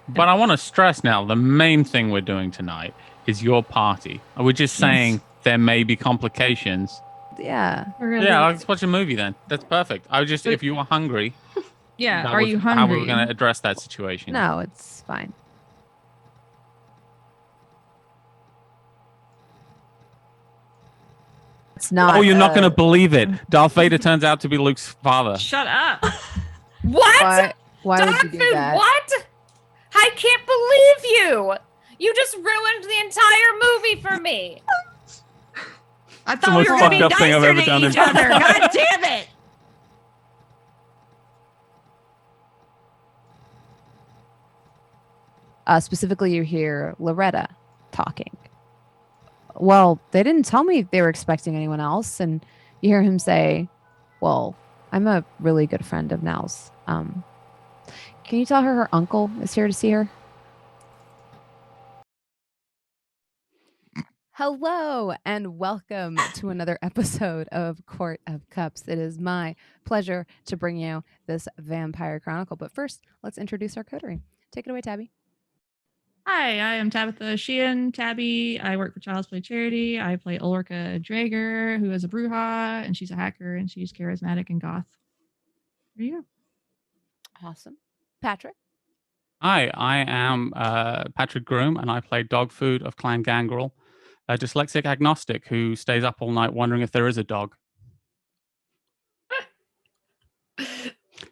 But I want to stress now, the main thing we're doing tonight is your party. We're just saying there may be complications. Yeah. Yeah, let's watch a movie then. That's perfect. I was just, if you were hungry. Yeah, that are was you hungry? how we were going to address that situation. No, it's fine. It's not. Oh, you're not going to believe it. Darth Vader turns out to be Luke's father. Shut up. What? Why would you do Dogfood, that? what? I can't believe you. You just ruined the entire movie for me. I the thought most we were going to be fucked up thing I've nicer ever to done in each my other. life. God damn it. Specifically, you hear Loretta talking. Well, they didn't tell me they were expecting anyone else. And you hear him say, well, I'm a really good friend of Nell's. Can you tell her uncle is here to see her? Hello, and welcome to another episode of Court of Cups. It is my pleasure to bring you this Vampire Chronicle. But first, let's introduce our coterie. Take it away, Tabby. Hi, I am Tabitha Sheehan, Tabby. I work for Child's Play Charity. I play Ulrika Draeger, who is a Bruja, and she's a hacker, and she's charismatic and goth. There you go. Awesome. Patrick. Hi, I am Patrick Groome, and I play Dogfood of Clan Gangrel, a dyslexic agnostic who stays up all night wondering if there is a dog.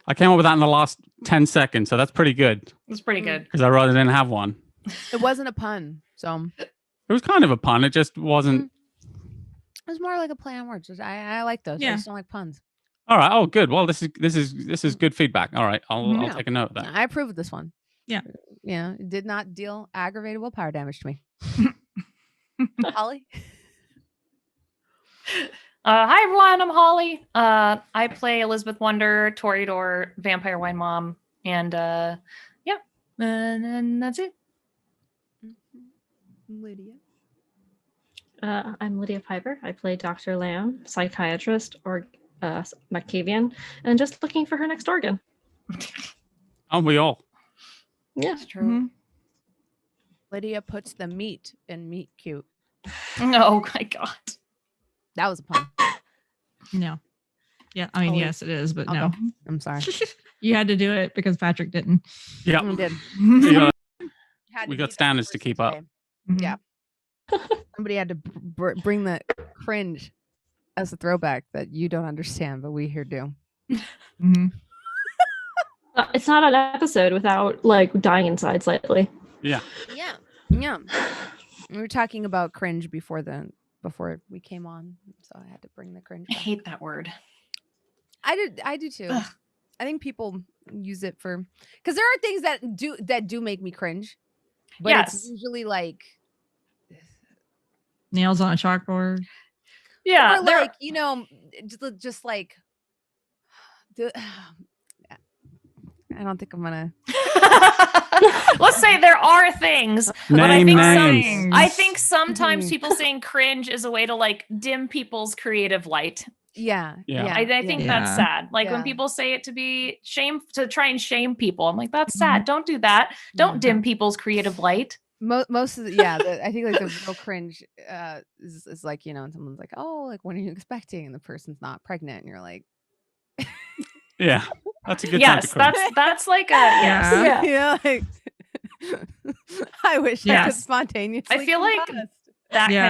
I came up with that in the last 10 seconds, so that's pretty good. It's pretty good. Because I rather didn't have one. It wasn't a pun, so It was kind of a pun. It just wasn't. it was more like a play on words. I like those. I Yeah. just don't like puns. All right. Oh, good. Well, this is good feedback. All right, I'll Yeah. take a note of that. I approve of this one. Yeah. Yeah. It did not deal aggravatable power damage to me. Holly. Hi everyone, I'm Holly. I play Elizabeth Wonder, Toreador, Vampire Wine Mom, and and that's it. Lydia. I'm Lydia Piper. I play Dr. Lamb, psychiatrist or Machiavian, and just looking for her next organ. Aren't we all? Yeah. It's true. Mhm. Lydia puts the meat in meat cute. Oh my god. That was a pun. No. Yeah, I mean, Holly. yes, it is, but I'll no. go. I'm sorry. You had to do it because Patrick didn't. Yeah. I did. Yeah. Had to We be got that standards to person keep up. today. Mhm. Yeah. Somebody had to bring the cringe as a throwback that you don't understand, but we here do. Mhm. It's not an episode without like dying inside slightly. Yeah. Yeah. Yeah. We were talking about cringe before we came on, so I had to bring the cringe I back. hate that word. I do too. Ugh. I think people use it for because there are things that do make me cringe, but Yes. it's usually like Nails on a chalkboard. Yeah, or there- like just like I don't think I'm gonna. Let's say there are things, but I Name think names. I think sometimes Mhm. people saying cringe is a way to like dim people's creative light. Yeah. Yeah. Yeah. I think Yeah. that's sad. Like when Yeah. people say it to try and shame people. I'm like, that's sad. Don't do that. Don't Yeah. dim people's creative light. Most of I think like the real cringe is like and someone's like, oh, like when are you expecting, and the person's not pregnant, and you're like, Yeah. That's a good time to Yes, cringe. that's like a yes. Yeah. like I wish I could Yes. spontaneously. I feel like combust. That Yeah.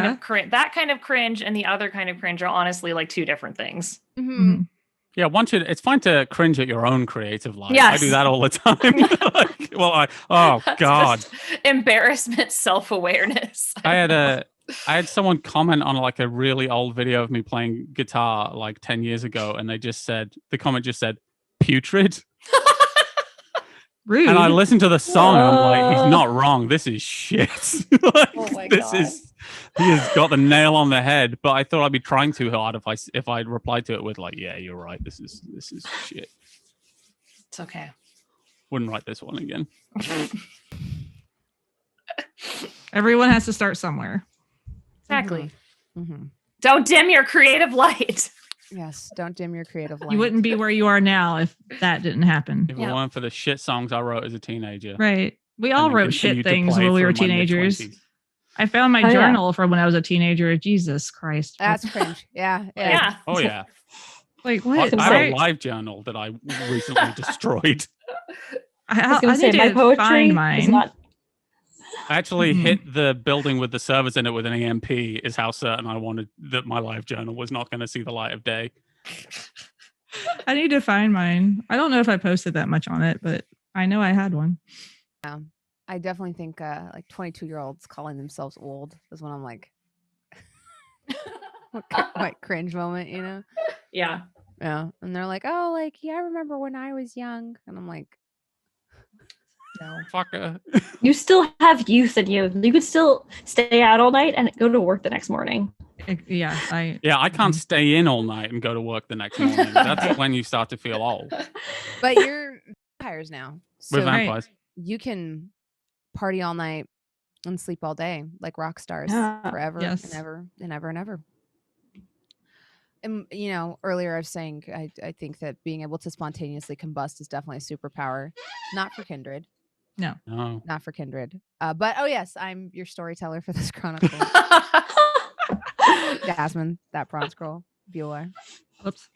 kind of cringe and the other kind of cringe are honestly like two different things. Mhm. Mhm. Yeah, it's fine to cringe at your own creative life. I Yes. do that all the time. Oh That's God. just embarrassment, self-awareness. I had someone comment on like a really old video of me playing guitar like 10 years ago, and the comment just said putrid. Rude. And I listened to the song and I'm like, he's Uh. not wrong. This is shit. Like, Oh my this God. he has got the nail on the head. But I thought I'd be trying too hard if I replied to it with like, yeah, you're right. This is shit. It's okay. Wouldn't write this one again. Everyone has to start somewhere. Exactly. Mhm. Don't dim your creative light. Yes, don't dim your creative light. You wouldn't be where you are now if that didn't happen. If Yeah. it weren't for the shit songs I wrote as a teenager. Right. We all and then wrote shit continued to things play when we were through my teenagers. mid-20s. I found my Oh, yeah. journal from when I was a teenager. Jesus Christ. That's cringe. Yeah. Yeah. Oh yeah, Like I what? I have a Why- live journal that I recently destroyed. I was I going to say need my to poetry find is mine. not. I actually Mhm. hit the building with the servers in it with an EMP. Is how certain I wanted that my live journal was not going to see the light of day. I need to find mine. I don't know if I posted that much on it, but I know I had one. I definitely think like 22-year-olds calling themselves old is when I'm like, what cringe moment, you know? Yeah. Yeah. And they're like, oh, like, yeah, I remember when I was young. And I'm like, No. Fucker. You still have youth in you. You could still stay out all night and go to work the next morning. Yeah. Yeah, I can't stay in all night and go to work the next morning. That's when you start to feel old. but you're vampires now. We're So vampires. you can party all night and sleep all day like rock stars Yeah. forever Yes. and ever and ever and ever. And you know, earlier I was saying I think that being able to spontaneously combust is definitely a superpower. Not for kindred. No. Not for kindred. But oh yes, I'm your storyteller for this chronicle. Jasmine, that bronze scroll, Bhullar. Whoops.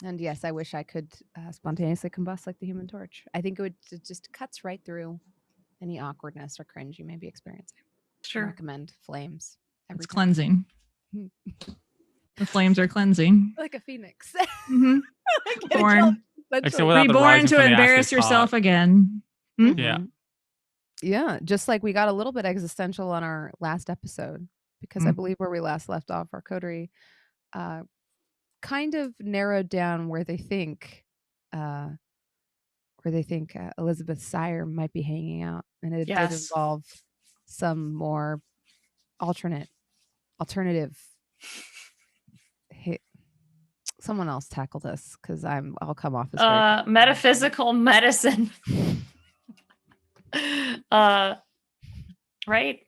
And yes, I wish I could spontaneously combust like the Human Torch. I think it just cuts right through any awkwardness or cringe you may be experiencing. I Sure. recommend flames. Every It's time. cleansing. The flames are cleansing. Like a phoenix. Mhm. Born. Except without the Reborn rising to from the embarrass ashes yourself part. again. Yeah. Yeah, just like we got a little bit existential on our last episode because I Mm. believe where we last left off, our coterie kind of narrowed down where they think Elizabeth Sire might be hanging out, and it did Yes. involve some more alternative. Someone else tackle this because I'll come off as very Metaphysical medicine. Right?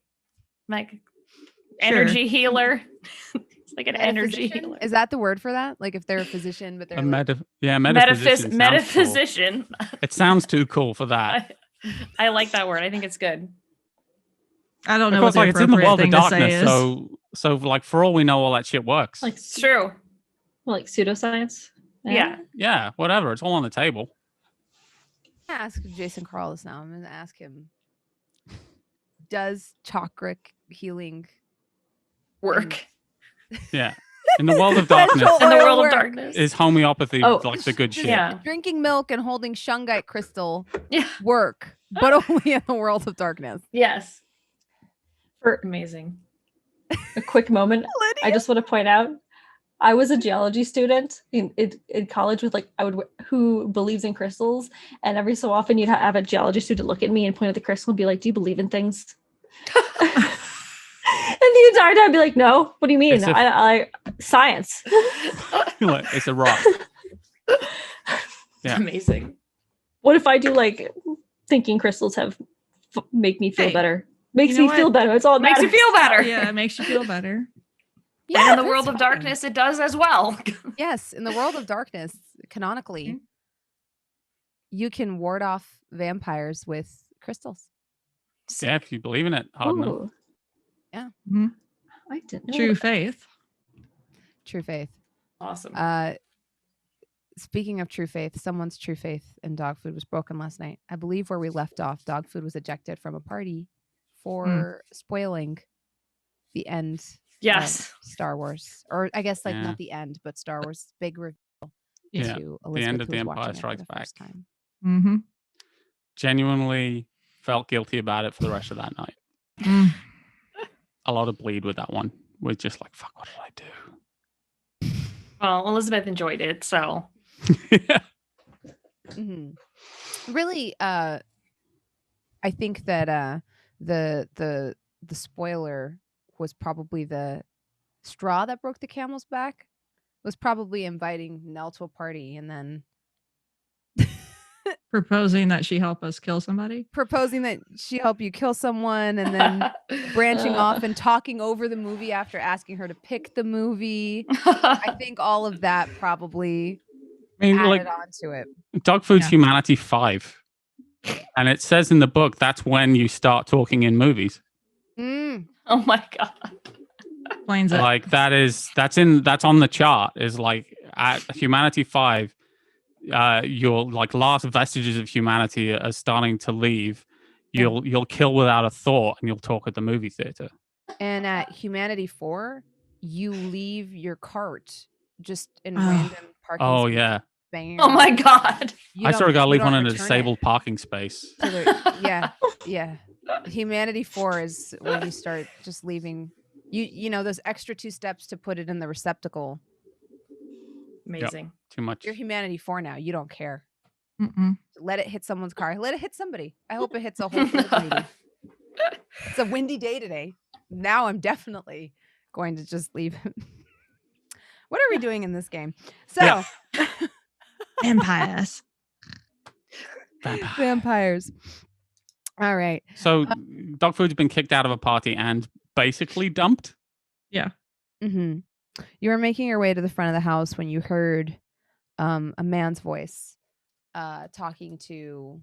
Like energy healer. It's like an energy Metaphysician? healer. Is that the word for that? Like if they're a physician, but they're A like, metaphysician. sounds cool. Metaphysician. It sounds too cool for that. I like that word. I think it's good. I don't know Of what course, the like it's in the appropriate world of thing to say darkness, is. so like for all we know, all that shit works. Like, It's true. like pseudoscience. Yeah. Yeah, whatever. It's all on the table. I'm gonna ask Jason Carlos now. I'm gonna ask him: does chakra healing Work. Yeah. In the world of darkness, Essential In the oil world work. of darkness. is homeopathy Oh. like the good shit? Yeah. Drinking milk and holding shungite crystal Yeah. work, but only in the world of darkness? Yes. For Amazing. a quick moment, I just want to point out, I was a geology student in college with who believes in crystals, and every so often you'd have a geology student look at me and point at the crystal and be like, "Do you believe in things?" And the entire time I'd be like, "No, what do you mean? It's a- I science." Like, it's a rock. Yeah. Amazing. What if I do like thinking crystals make me feel Hey, better? Makes you know me feel what? better. It's all that Makes you matters. feel better. Yeah, it makes you feel better. Yeah, And in the that's world of fine. darkness, it does as well. Yes, in the world of darkness, canonically, you can ward off vampires with crystals. Yeah, if you believe in it hard enough. Ooh. Yeah. Mhm. I didn't know True that. faith. True faith. Awesome. Speaking of true faith, someone's true faith in Dogfood was broken last night. I believe where we left off, Dogfood was ejected from a party for spoiling the end Yes. of Star Wars. Or I guess like Yeah. not the end, but Star Wars big reveal Yeah. to The end Elizabeth of who The was Empire watching it for Strikes the Back. first time. Mm-hmm. Genuinely felt guilty about it for the rest of that night. Mm. A lot of bleed with that one. We're just like, fuck, what did I Well, Elizabeth enjoyed it, so do? Yeah. Mhm. Really, I think that the spoiler was probably the straw that broke the camel's back. Was probably inviting Nell to a party and then Proposing that she help us kill somebody. proposing that she help you kill someone, and then branching off and talking over the movie after asking her to pick the movie. I think all of that probably I mean, added like, on to it. Dogfood's Yeah. Humanity 5. And it says in the book that's when you start talking in movies. Mm. Oh my god. Explains it. Like that's on the chart. Is like at Humanity 5, your like last vestiges of humanity are starting to leave. You'll kill without a thought, and you'll talk at the movie theater. And at Humanity 4, you leave your cart just in Oh. random parking Oh spaces. yeah, Bang. Oh my god. I sort of got to leave one in a return it. disabled parking space. So yeah. Humanity 4 is when you start just leaving. You know those extra 2 steps to put it in the receptacle. Amazing. Too much. You're Humanity 4 now. You don't care. Mm-mm. Let it hit someone's car. Let it hit somebody. I hope it hits a whole field meeting. It's a windy day today. Now I'm definitely going to just leave him. What are we doing in this game? So Yeah. Vampires. vampires. All right. So Dogfood's been kicked out of a party and basically dumped. Mm-hmm. You were making your way to the front of the house when you heard a man's voice talking to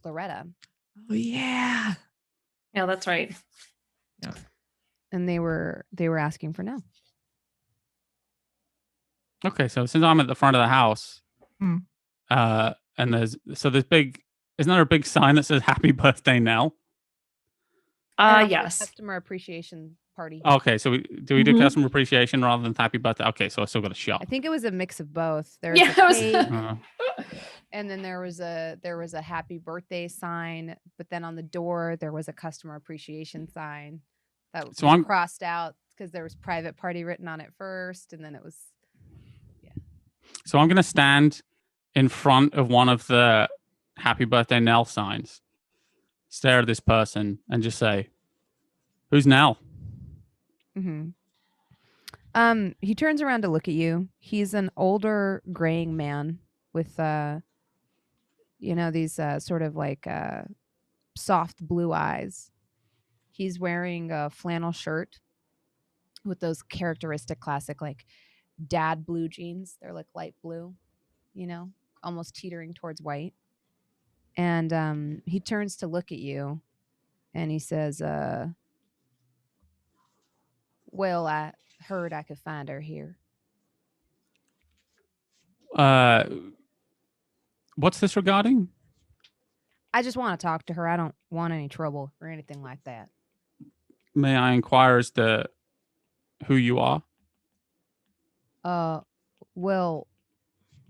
Loretta. Oh yeah. Yeah, that's right. And they were asking for Nell. Okay, so since I'm at the front of the house, Hmm. and there's big, isn't there a big sign that says "Happy Birthday, Nell"? Yes. Customer appreciation party. Okay, so do we do Mhm. customer appreciation rather than happy birthday? Okay, so I still got a shot. I think it was a mix of both. There was Yeah, a it was- cake, and then there was a happy birthday sign, but then on the door there was a customer appreciation sign that was So I'm- crossed out because there was private party written on it first, and then it was So I'm gonna stand in front of one of the "Happy Birthday, Nell" signs, stare at this person, and just say, "Who's Nell?" Mm-hmm. He turns around to look at you. He's an older, graying man with these sort of like soft blue eyes. He's wearing a flannel shirt with those characteristic classic like dad blue jeans. They're like light blue, almost teetering towards white. And he turns to look at you and he says, well, I heard I could find her here. What's this regarding? I just want to talk to her. I don't want any trouble or anything like that. May I inquire as to who you are? Well,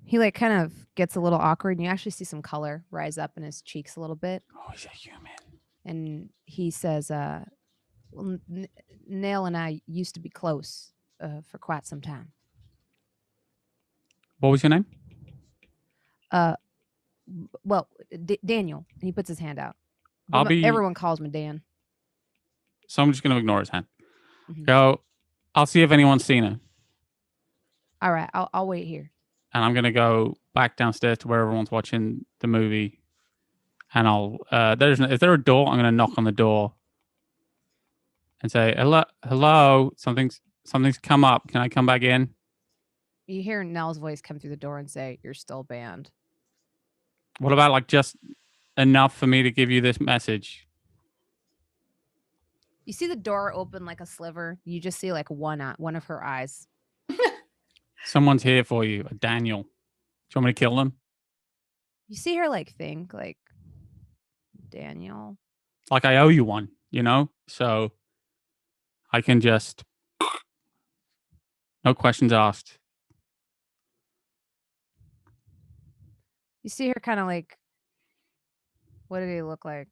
he like kind of gets a little awkward, and you actually see some color rise up in his cheeks a little bit. Oh, he's a human. And he says, well, Nell and I used to be close for quite some time. What was your name? Well, Daniel. And he puts his hand out. Everyone calls me Dan. So I'm just going to ignore his hand. Mhm. Go. I'll see if anyone's seen her. All right, I'll wait here. And I'm going to go back downstairs to where everyone's watching the movie. And I'll, is there a door? I'm going to knock on the door and say, hello, something's come up. Can I come back in? You hear Nell's voice come through the door and say, "You're still banned." What about like just enough for me to give you this message? You see the door open like a sliver. You just see like one of her eyes. Someone's here for you, a Daniel. Do you want me to kill them? You see her like think like, Daniel. Like I owe you one, So I can just, no questions asked. You see her kind of like, what did he look like?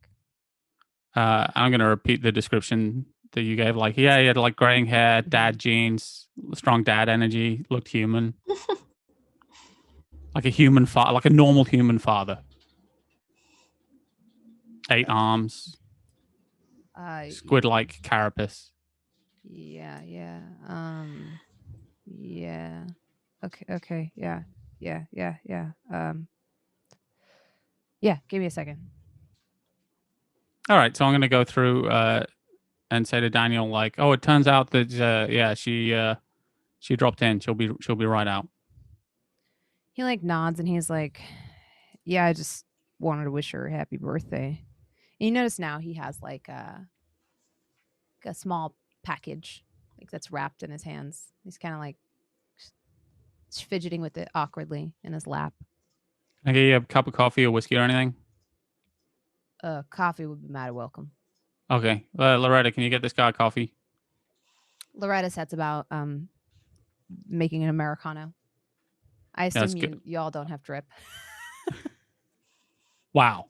I'm going to repeat the description that you gave. Like, yeah, he had like graying hair, dad jeans, strong dad energy, looked human. Like a human father, like a normal human father. 8 arms, squid-like carapace. Yeah. Yeah. Okay. Yeah. Yeah, give me a second. All right, so I'm going to go through and say to Daniel, like, oh, it turns out that she dropped in. She'll be right out. He like nods and he's like, yeah, I just wanted to wish her a happy birthday. And you notice now he has like a small package like that's wrapped in his hands. He's kind of like fidgeting with it awkwardly in his lap. Can I get you a cup of coffee or whiskey or anything? Coffee would be mighty welcome. Okay. Loretta, can you get this guy coffee? Loretta sets about making an Americano. I assume y'all don't have drip. Wow.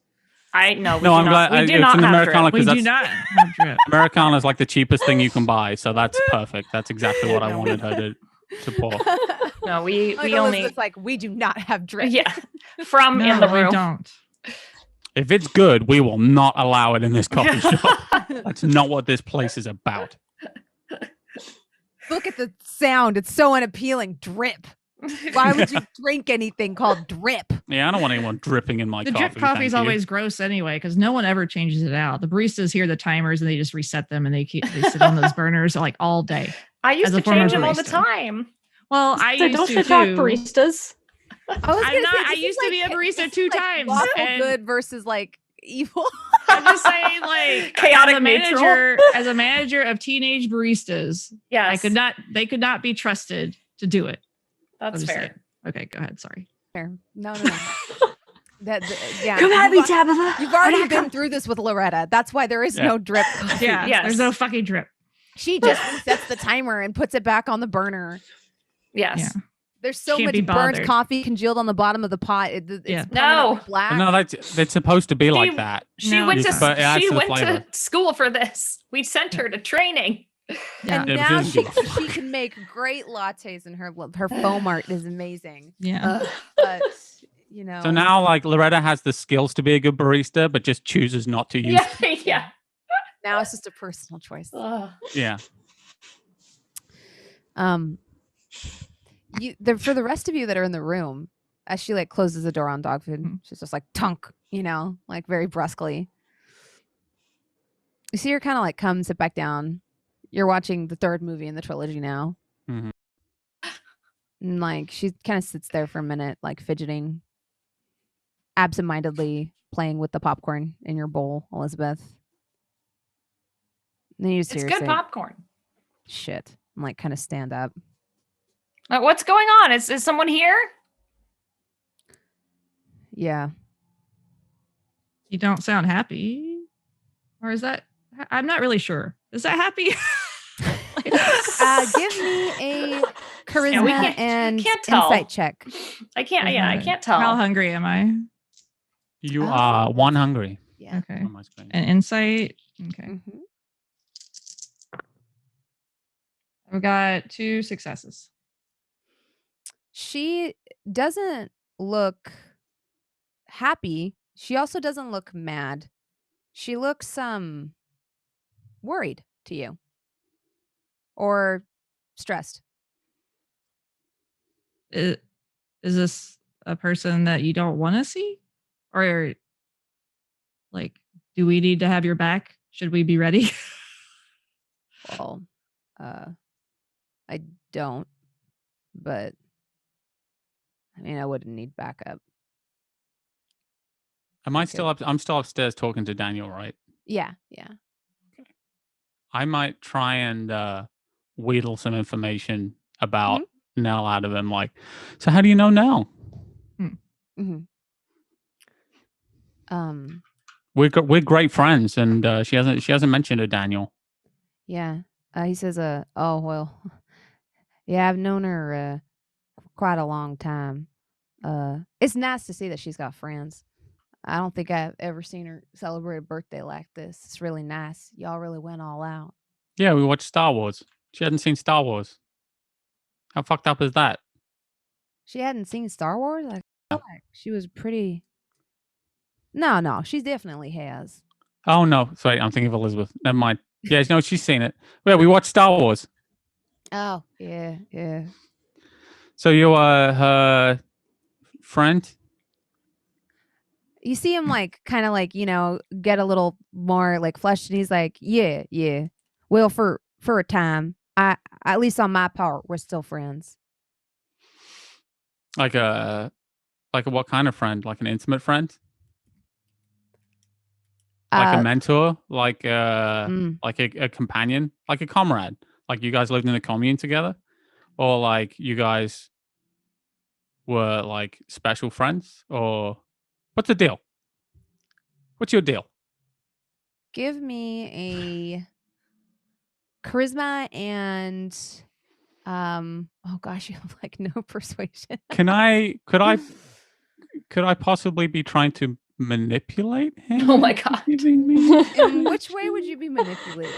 No, No, I'm glad. We do it's not an have Americano drip. We because do not have drip. Americano is like the cheapest thing you can buy, so that's perfect. That's exactly what I wanted her to pour. No, we Like only Elizabeth's like, we do not have drip. yeah from No, in the we room. don't. If it's good, we will not allow it in this coffee shop. That's not what this place is about. Look at the sound. It's so unappealing. Drip. Why would you drink anything called drip? Yeah, I don't want anyone dripping in my The coffee. drip coffee is thank you. always gross anyway because no one ever changes it out. The baristas hear the timers and they just reset them and they sit on those burners like all day. I used As a to former change them all the barista. time. Well, I used don't to shit talk too. baristas. I used to be a barista two times, Lawful and- good versus like evil. I'm just saying, like, Chaotic as a manager of teenage baristas, Yes, they could not be trusted to do it. I'm that's just fair. saying. Okay, go ahead. Sorry. Fair. No. Yeah. Come at me, you've- Tabitha. You've already been through this with Loretta. That's why there is Yeah. no drip coffee. Yeah, Yes. there's no fucking drip. She just resets the timer and puts it back on the burner. Yes. Yeah. There's so Can't much be burnt bothered. coffee congealed on the bottom of the pot. It's Yeah. permanently No. black. No, it's supposed to be like She- that. She No, went it's to not. But it adds she to the went flavor. to school for this. We sent her to training. Yeah. And Yeah, now but she doesn't she can make great lattes, and her foam art is amazing. Yeah. But you know, So now, like, Loretta has the skills to be a good barista, but just chooses not to use. Yeah. now it's just a personal choice. Ugh. Yeah. For the rest of you that are in the room, as she like closes the door on Dogfood, Mhm. she's just like tunk, like very brusquely. You see her kind of like come sit back down. You're watching the third movie in the trilogy now. Mhm. And like she kind of sits there for a minute, like fidgeting, absentmindedly playing with the popcorn in your bowl, Elizabeth. And then you just It's hear her good say, popcorn. shit. And like kind of stand up. What's going on? Is someone here? Yeah. You don't sound happy. Or is that? I'm not really sure. Is that happy? Give me a charisma and can't tell. insight check. I can't. Yeah, I can't tell. How hungry am I? You Oh. are one hungry Yeah. Okay. on my screen. An insight. Okay. Mhm. I've got 2 successes. She doesn't look happy. She also doesn't look mad. She looks worried to you or stressed. Is this a person that you don't want to see? Or like, do we need to have your back? Should we be ready? Well, I don't, but I mean, I wouldn't need backup. Am I Okay. still up? I'm still upstairs talking to Daniel, right? Yeah. I might try and wheedle some information about Nell out of him. Like, so how do you know Nell? Mm-hmm. We're great friends, and she hasn't mentioned a Daniel. Yeah. He says, oh, well, yeah, I've known her quite a long time. It's nice to see that she's got friends. I don't think I've ever seen her celebrate a birthday like this. It's really nice. Y'all really went all out. Yeah, we watched Star Wars. She hadn't seen Star Wars. How fucked up is that? She hadn't seen Star Wars? I feel like she was pretty... No, she definitely has. Oh no, sorry, I'm thinking of Elizabeth. Never mind. Yeah, no, she's seen it. Yeah, we watched Star Wars. Oh, yeah. So you are her friend? You see him like kind of like, get a little more like flushed, and he's like, yeah. Well, for a time, at least on my part, we're still friends. Like a what kind of friend? Like an intimate friend? Like a Uh, mentor, like a mm, a companion, like a comrade. Like you guys lived in a commune together, or like you guys were like special friends, or what's the deal? What's your deal? give me a charisma and oh gosh, you have like no persuasion. Could I possibly be trying to manipulate him? Oh my into God. giving me? In which way would you be manipulating?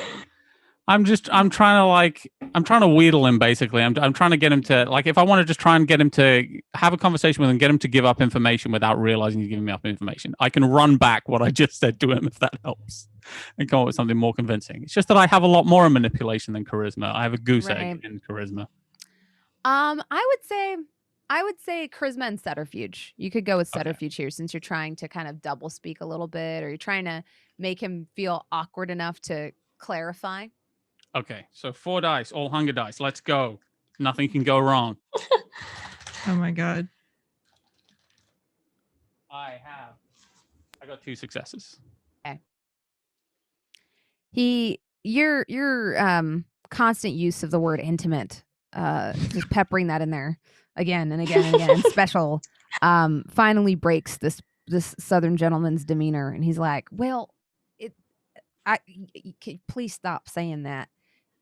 I'm trying to wheedle him basically. I'm trying to get him to, like, if I want to just try and get him to have a conversation with him, get him to give up information without realizing he's giving me up information. I can run back what I just said to him if that helps and come up with something more convincing. It's just that I have a lot more in manipulation than charisma. I have a goose Right. egg in charisma. I would say charisma and subterfuge. You could go with Okay. subterfuge here since you're trying to kind of double speak a little bit, or you're trying to make him feel awkward enough to clarify. Okay, so 4 dice, all hunger dice. Let's go. Nothing can go wrong. Oh my god. I got 2 successes. Your constant use of the word intimate, just peppering that in there again and again and again, special, finally breaks this Southern gentleman's demeanor, and he's like, "Well, please stop saying that."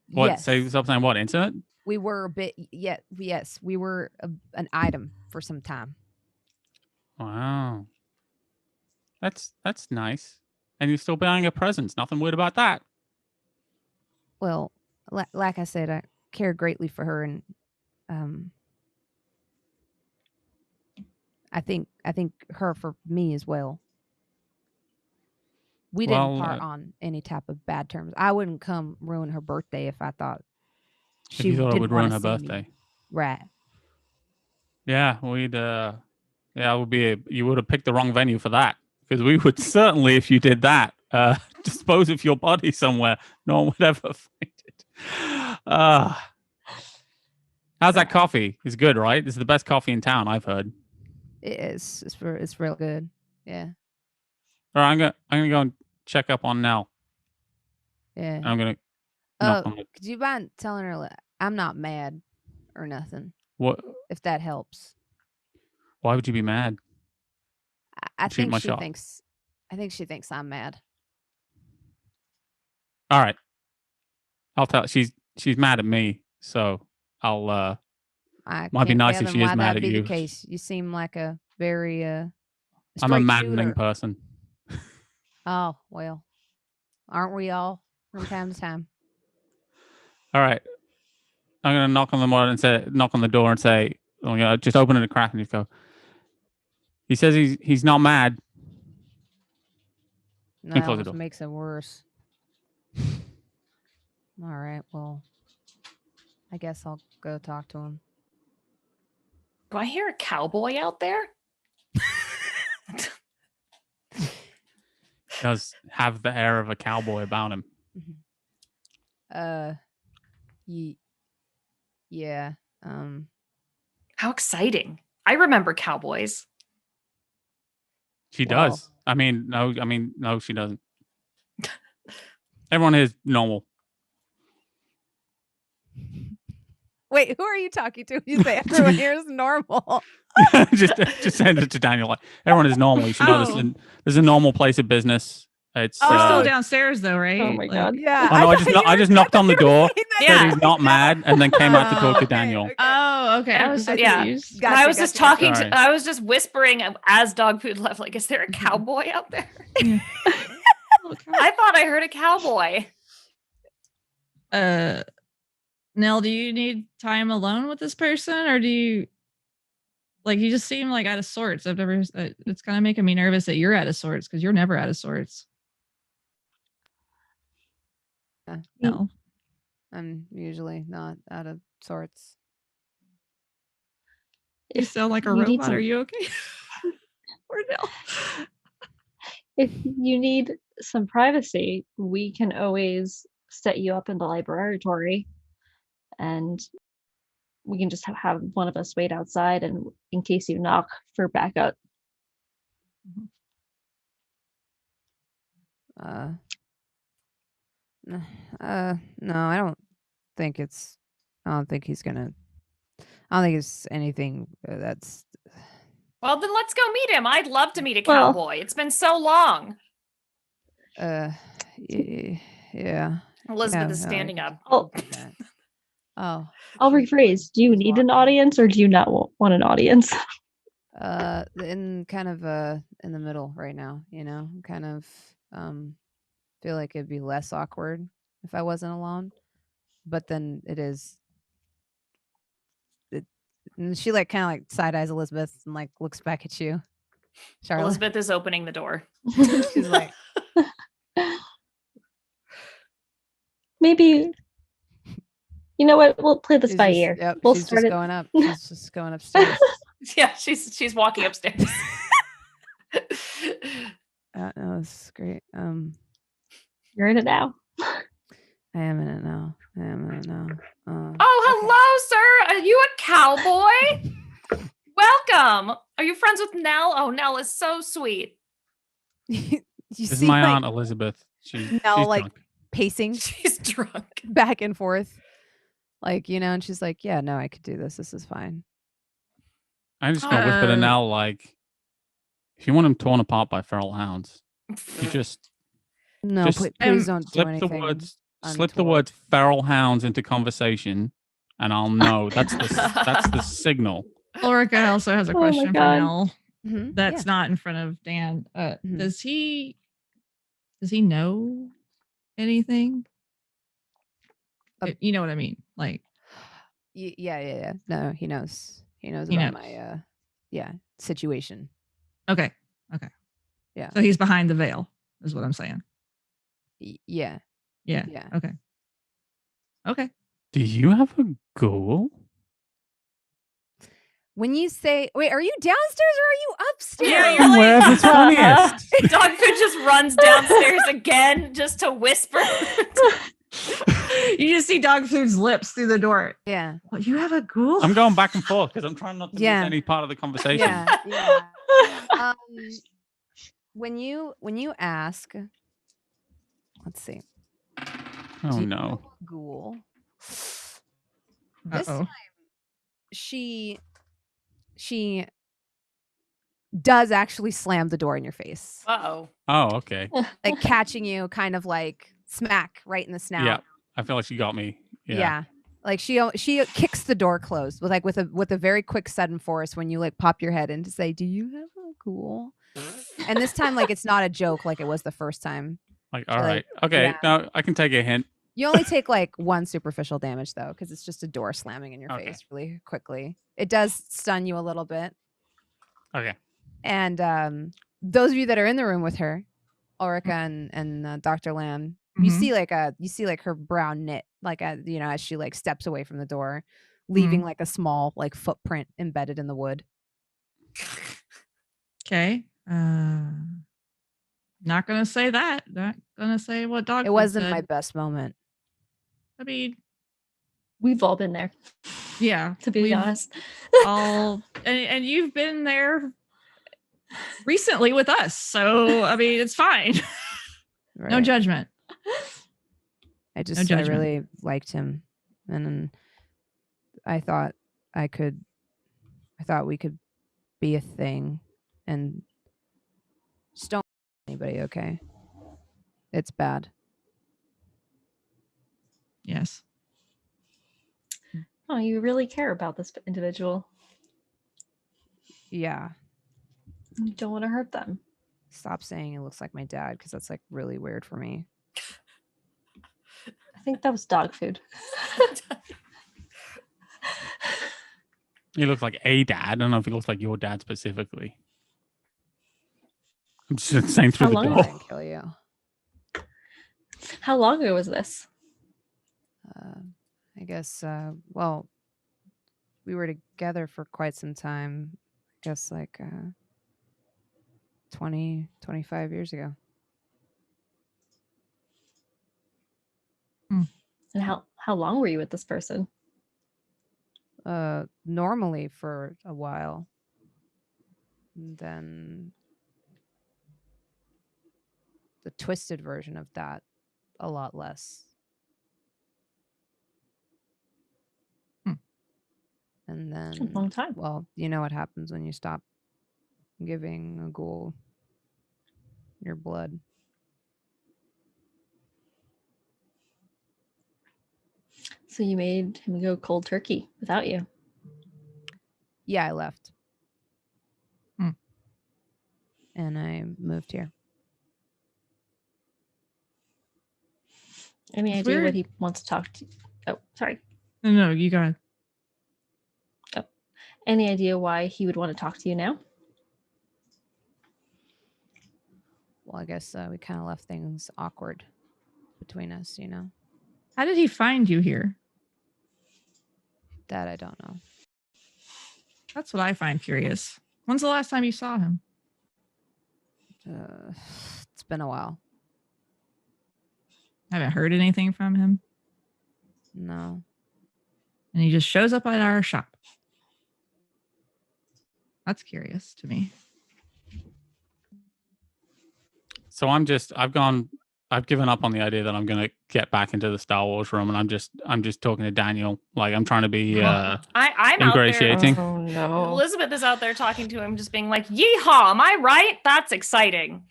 What? Yes, Say stop saying what? Intimate? we were a bit. Yes, we were an item for some time. Wow. That's nice. And you're still buying a presents. Nothing weird about that. Well, like I said, I care greatly for her, and I think her for me as well. We didn't Well, part on any type of bad terms. I wouldn't come ruin her birthday if I thought If you thought it didn't would ruin wanna her see me. birthday. Right. Yeah, it would be you would have picked the wrong venue for that. Because we would certainly, if you did that, dispose of your body somewhere. No one would ever find it. How's that coffee? It's good, right? It's the best coffee in town, I've heard. It is. It's real good. Yeah. All right, I'm gonna go and check up on Nell. Yeah. I'm gonna knock on the Could you mind telling her I'm not mad or nothing, what? if that helps? Why would you be mad? I Shoot my shot. I think she thinks I'm mad. All right, I'll tell. She's mad at me, so I'll. I Might be can't nice if fathom she is why mad that'd at be you. the case. You seem like a very I'm a straight maddening shooter. person. Oh well, aren't we all from time to time? All right, I'm gonna knock on the door and say, I'm gonna just open it a crack and just go. He says he's not mad. No, And that close the almost door. makes it worse. All right, well, I guess I'll go talk to him. Do I hear a cowboy out there? Does have the air of a cowboy about him. Yeah. How exciting. I remember cowboys. She Well- does. No, she doesn't. Everyone is normal. Wait, who are you talking to? You say everyone here is normal. just send it to Daniel. Like, everyone is normal. You should know Oh. There's a normal place of business. It's We're still Oh. downstairs though, right? Oh my God. Yeah. Oh, no, I just knocked on the door. Yeah. Said he's not mad, and then came out to talk to Oh, Daniel. Oh, okay. I was so Yeah. confused. Gotcha, I was just gotcha, talking gotcha. to, I was just whispering as Dogfood left, like, is there a cowboy out there? I thought I heard a cowboy. Nell, do you need time alone with this person, or do you like you just seem like out of sorts? I've never. It's kind of making me nervous that you're out of sorts because you're never out of sorts. No. I'm usually not out of sorts. You sound like a you need robot. some- Are you okay? Or no? If you need some privacy, we can always set you up in the laboratory, and we can just have one of us wait outside, and in case you knock, for backup. No, I don't think it's. I don't think he's gonna. I don't think it's anything that's. Well, then let's go meet him. I'd love to meet a Well- cowboy. It's been so long. Yeah. Elizabeth Yeah, is no, standing I up. Oh, can do that. Oh. I'll rephrase. Do you He's need an walking. audience or do you not want an audience? In kind of in the middle right now, kind of feel like it'd be less awkward if I wasn't alone, but then it is. And she like kind of like side eyes Elizabeth and like looks back at you, Charlotte. Elizabeth is opening the door. She's like, Maybe. You know what? We'll play this she's by just- ear. Yep, We'll she's start just it. going up. She's just going upstairs. Yeah, she's walking upstairs. No, this is great. You're in it now. I am in it now. Oh, hello, sir. Are you a cowboy? Welcome. Are you friends with Nell? Oh, Nell is so sweet. You This is see, my like, aunt Elizabeth. She's Nell, like, drunk. pacing She's drunk. back and forth, like, and she's like, yeah, no, I could do this. This is fine. I'm just gonna whisper to Uh, Nell, like, if you want him torn apart by feral hounds, you just No, Just, please don't do slip the anything. words untoward. words feral hounds into conversation, and I'll know. That's the signal. Ulrika also has a Oh my question for God. Nell. Mhm, That's not in front of Dan. Mhm. Does he know anything? You know what I mean? Like, yeah. No, he knows. He knows He about knows. my situation. okay. Yeah. So he's behind the veil, is what I'm saying. Yeah. Yeah. Yeah. Okay. Do you have a ghoul? When you say, wait, are you downstairs or are you upstairs? Yeah, you're like, Wherever's funniest. Dogfood just runs downstairs again just to whisper. You just see Dogfood's lips through the door. Yeah. Well, you have a ghoul? I'm going back and forth because I'm trying not to Yeah. miss any part of the conversation. Yeah. When you ask, let's see. Oh do you no. know a ghoul? This Uh-oh. time she does actually slam the door in your face, Uh-oh. Oh, okay. like catching you kind of like smack right in the snout. Yeah. I feel like she got me. Yeah. Like she kicks the door closed with a very quick sudden force when you like pop your head in to say, do you have a ghoul? And this time, like, it's not a joke like it was the first time. Like, all Like, right. Okay. yeah. Now I can take a hint. You only take like one superficial damage though, because it's just a door slamming in your Okay. face really quickly. It does stun you a little bit. Okay. And those of you that are in the room with her, Ulrika and Dr. Lamb, you Mhm. see like her brow knit, like as she like steps away from the door, leaving like a small like footprint embedded in the wood. Okay. Not gonna say that. Not gonna say what Dogfood It wasn't said. my best moment. I mean, We've all been there, yeah. to be we've honest. all and you've been there recently with us, so I mean, it's fine. No Right. judgment. I judgment. really liked him, and then I thought we could be a thing, and just don't anybody. Okay, it's bad. Yes. Oh, you really care about this individual. Yeah, You don't want to hurt them. stop saying it looks like my dad because that's like really weird for me. I think that was dog food. He looks like a dad. I don't know if he looks like your dad specifically. I'm just saying through How the long I door. didn't kill you. How long ago was this? I guess. Well, we were together for quite some time. I guess like 20, 25 years ago. And how long were you with this person? Normally for a while. And then the twisted version of that a lot less. And then A long time. Well, you know what happens when you stop giving a ghoul your blood. So you made him go cold turkey without you. Yeah, I left. Hmm. And I moved here. Any It's idea weird. what he wants to talk to? Oh, sorry. No, you got it. Any idea why he would want to talk to you now? Well, I guess we kind of left things awkward between us, you know? How did he find you here? That I don't know. That's what I find curious. When's the last time you saw him? It's been a while. Haven't heard anything from him. No. And he just shows up at our shop. That's curious to me. So I've given up on the idea that I'm going to get back into the Star Wars room, and I'm just talking to Daniel. Like, I'm trying to be I'm out there. ingratiating. Oh no. Elizabeth is out there talking to him, just being like, "Yeehaw! Am I right? That's exciting.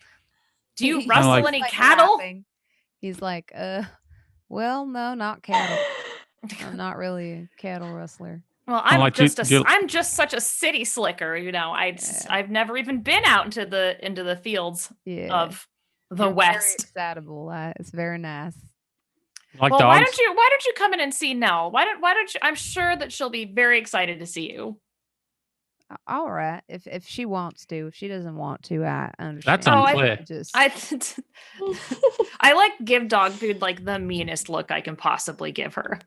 Do you He's rustle like- any cattle?" laughing. He's like, well, no, not cattle. I'm not really a cattle rustler. Well, I'm I'm like, I'm just such a city slicker, you know. I've never even been out into the fields Yeah. of the You're West. Very excitable. It's very nice. Like Well, dogs. why don't you come in and see Nell? Why don't you? I'm sure that she'll be very excited to see you. All right. If she wants to. If she doesn't want to, I understand. That's unclear. I like give Dogfood like the meanest look I can possibly give her.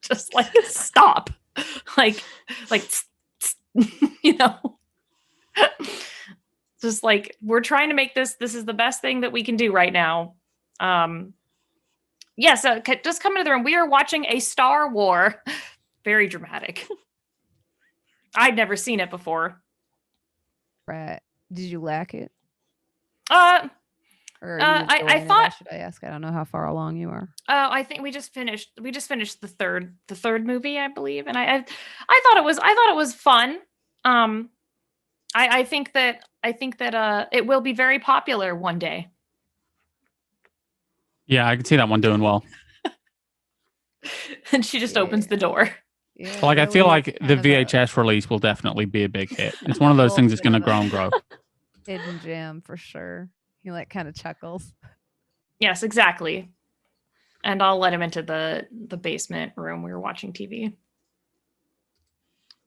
Just like stop. like you know. Just like we're trying to make this is the best thing that we can do right now. Yes, just come into the room. We are watching a Star War. Very dramatic. I'd never seen it before. Right. Did you lack it? Or are you I enjoying it, thought- should I ask? I don't know how far along you are. I think we just finished the third movie, I believe, and I thought it was fun. I think that it will be very popular one day. Yeah, I can see that one doing well. And she just opens the door. Yeah, Like, I feel like the kind of a VHS release will definitely be a big hit. It's one of those things that's going to grow and grow. hidden gem for sure. He like kind of chuckles. Yes, exactly. And I'll let him into the basement room. We were watching TV.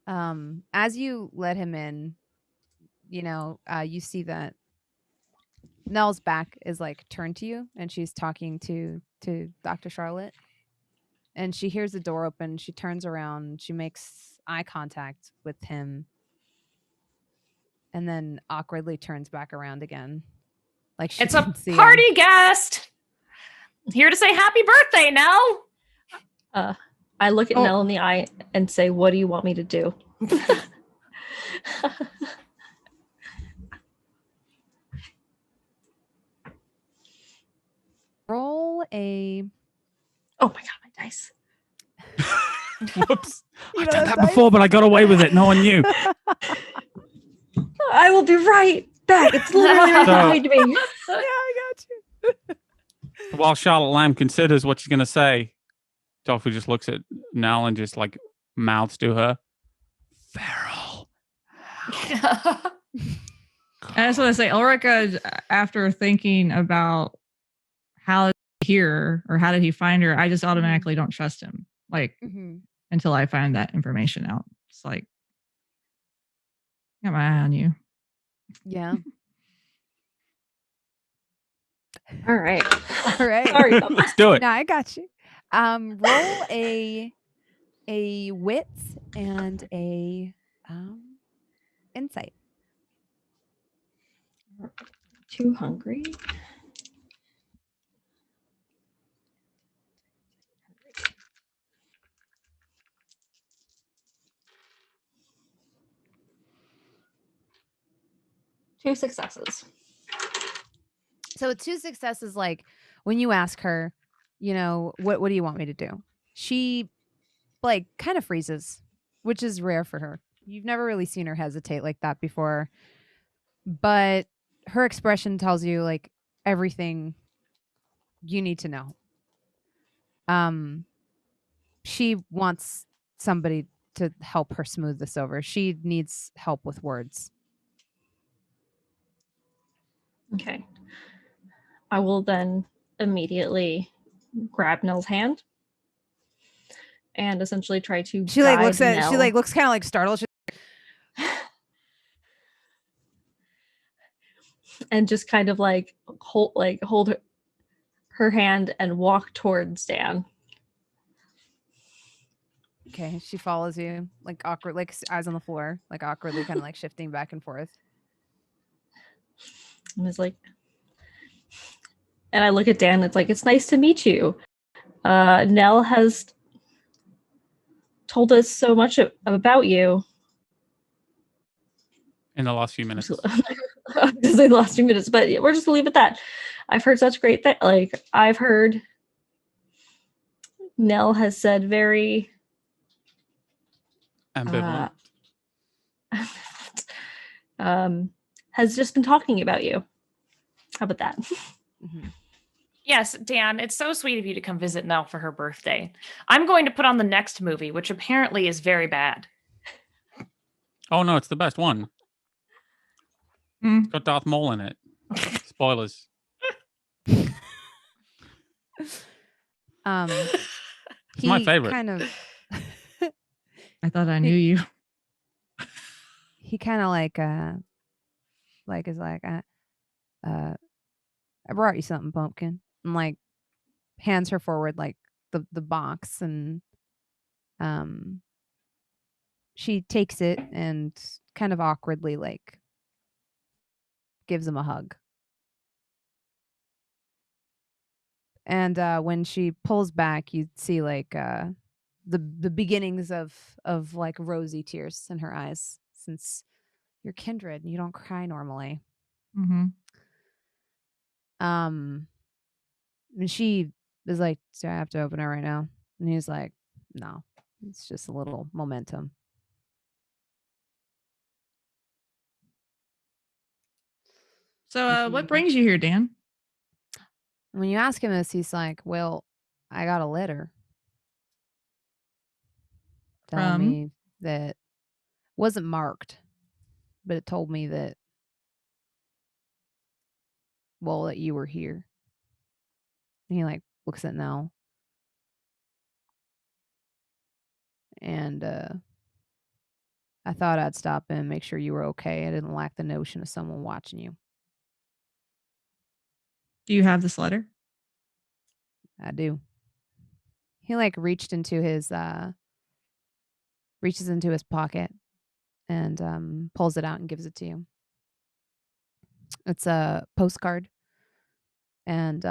As you let him in, you know, you see that Nell's back is like turned to you, and she's talking to Dr. Charlotte. And she hears the door open. She turns around. She makes eye contact with him, and then awkwardly turns back around again. Like she It's a didn't see him. party guest. Here to say happy birthday, Nell. I look at Nell in the eye and say, "What do you want me to do?" Roll a. Oh my god, my dice. Whoops. I've done that before, but I got away with it. No one knew. I will be right back. It's literally right behind me. Yeah, I got you. While Charlotte Lamb considers what she's going to say, Dogfood just looks at Nell and just like mouths to her, "Feral." I just want to say, Ulrika, after thinking about how here or how did he find her, I just automatically don't trust him. Like until I find that information out. It's like, got my eye on you. Yeah. All right. All right. Sorry about that. Let's do it. No, I got you. Roll a wit and a insight. Too hungry. Two successes. So 2 successes, like when you ask her, what do you want me to do? She like kind of freezes, which is rare for her. You've never really seen her hesitate like that before. But her expression tells you like everything you need to know. She wants somebody to help her smooth this over. She needs help with words. Okay. I will then immediately grab Nell's hand and essentially try to She like guide looks at Nell. she like looks kind of like startled. And just kind of like hold her hand and walk towards Dan. Okay, she follows you like awkward, like eyes on the floor, like awkwardly kind of like shifting back and forth. And it's like, and I look at Dan. It's like, it's nice to meet you. Nell has told us so much about you in the last few minutes. Just in the last few minutes, but we're just gonna leave it at that. I've heard such great things. Like I've heard Nell has said very ambivalent. Has just been talking about you. How about that? Mm-hmm. Yes, Dan, it's so sweet of you to come visit Nell for her birthday. I'm going to put on the next movie, which apparently is very bad. Oh no, it's the best one. It's got Darth Maul in it. Spoilers. It's my favorite. Kind of. I thought I knew you. He kind of is like, I brought you something, pumpkin, and like hands her forward like the box, and she takes it and kind of awkwardly like gives him a hug. And when she pulls back, you see like the beginnings of like rosy tears in her eyes, since you're kindred and you don't cry normally. Mm-hmm. And she is like, "Do I have to open it right now?" And he's like, "No, it's just a little momentum." So what brings you here, Dan? When you ask him this, he's like, "Well, I got a letter telling me that wasn't marked, but it told me that, well, that you were here." And he like looks at Nell. And I thought I'd stop in and make sure you were okay. I didn't like the notion of someone watching you. Do you have this letter? I do. He like reaches into his pocket and pulls it out and gives it to you. It's a postcard, and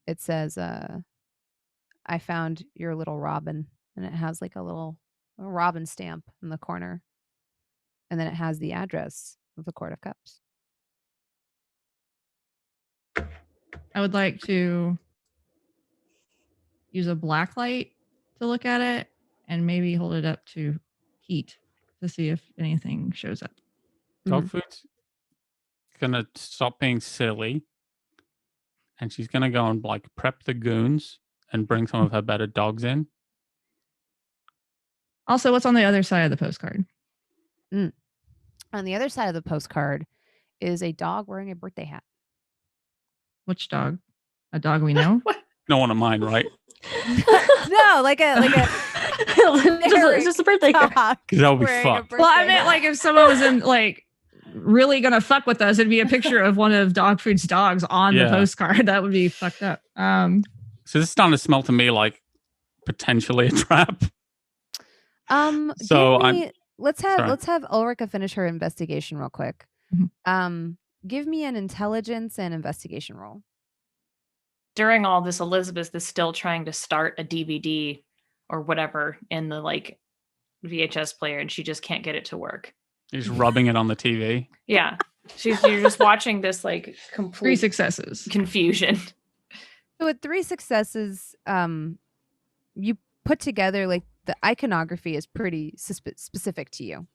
it says, "I found your little robin," and it has like a robin stamp in the corner, and then it has the address of the Court of Cups. I would like to use a black light to look at it and maybe hold it up to heat to see if anything shows up. Dogfood's gonna stop being silly, and she's gonna go and like prep the goons and bring some of her better dogs in. Also, what's on the other side of the postcard? On the other side of the postcard is a dog wearing a birthday hat. Which dog? A dog we know? No one of mine, right? No, like a just a birthday card. dog. Because that would be wearing a fucked. Well, I birthday meant hat. like if someone was in like really gonna fuck with us, it'd be a picture of one of Dogfood's dogs on the postcard. That would be fucked up. So this is starting to smell to me like potentially a trap. So let's have Ulrika finish her investigation real quick. Mm-hmm. Give me an intelligence and investigation roll. During all this, Elizabeth is still trying to start a DVD or whatever in the like VHS player, and she just can't get it to work. You're just rubbing it on the TV. Yeah. You're just watching this like 3 complete successes. confusion. So with 3 successes, you put together like the iconography is pretty specific to you,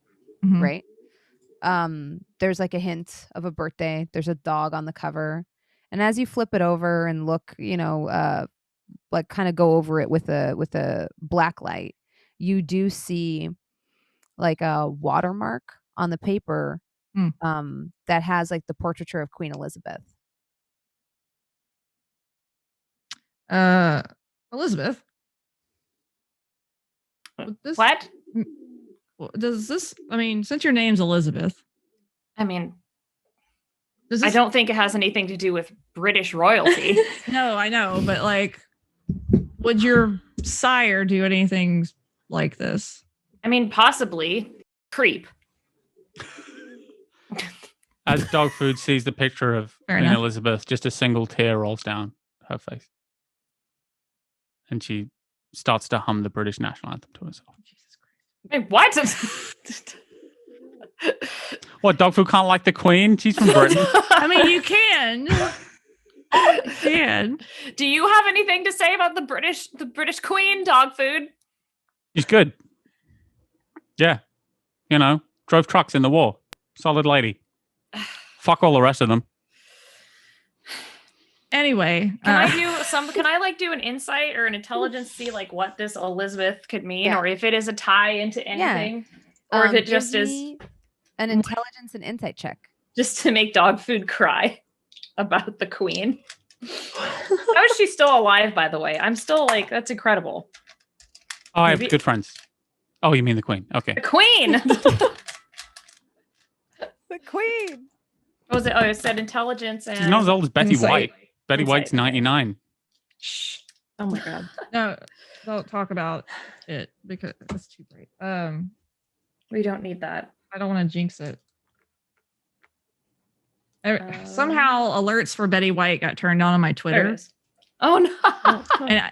Mhm. right? There's like a hint of a birthday. There's a dog on the cover, and as you flip it over and look, like kind of go over it with a black light, you do see like a watermark on the paper that has like the portraiture of Queen Elizabeth. Elizabeth. What? Does this? I mean, since your name's Elizabeth, I mean, does I this? don't think it has anything to do with British royalty. No, I know, but like, would your sire do anything like this? I mean, possibly. Creep. As Dogfood sees the picture of Fair Queen enough. Elizabeth, just a single tear rolls down her face. And she starts to hum the British national anthem to herself. Jesus Christ. Wait, what? What, Dogfood can't like the Queen? She's from Britain. I mean, you can. You can. Do you have anything to say about the British Queen, Dogfood? She's good. Yeah. Drove trucks in the war. Solid lady. Fuck all the rest of them. Anyway, Can I do an insight or an intelligence, see like what this Elizabeth could mean, Yeah. or if it is a tie into anything, or if it Give just is me an intelligence and insight check. just to make Dogfood cry about the Queen. How is she still alive, by the way? I'm still like, that's incredible. Oh, I have Maybe- good friends. Oh, you mean the Queen? Okay. The Queen. The Queen. What was it? Oh, it said intelligence and She's not as old as Betty Insight. White. Betty Insight, White's okay. 99. Shh. Oh my god. no, don't talk about it because it's too bright. We don't need that. I don't want to jinx it. Somehow alerts for Betty White got turned on my There it Twitter, is. Oh no. and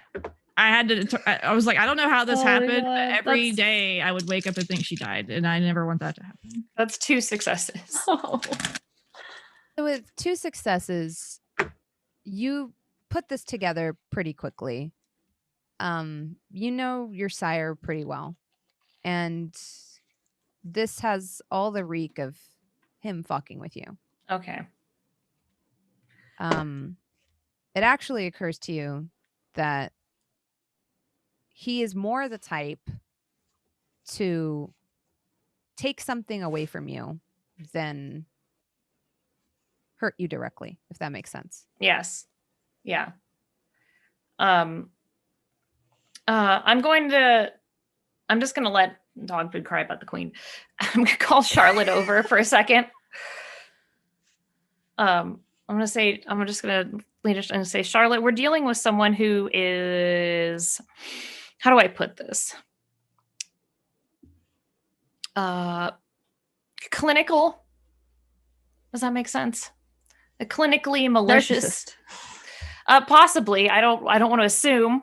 I had to. I was like, I don't know how this Oh my happened. God, But every that's- day I would wake up and think she died, and I never want that to happen. That's 2 successes. Oh. So with 2 successes, you put this together pretty quickly. You know your sire pretty well, and this has all the reek of him fucking with you. Okay. It actually occurs to you that he is more the type to take something away from you than hurt you directly, if that makes sense. Yes. Yeah. I'm just gonna let Dogfood cry about the Queen. I'm gonna call Charlotte over for a second. I'm just gonna say, Charlotte, we're dealing with someone who is, how do I put this? Clinical. Does that make sense? A clinically malicious. Narcissist. Possibly. I don't want to assume.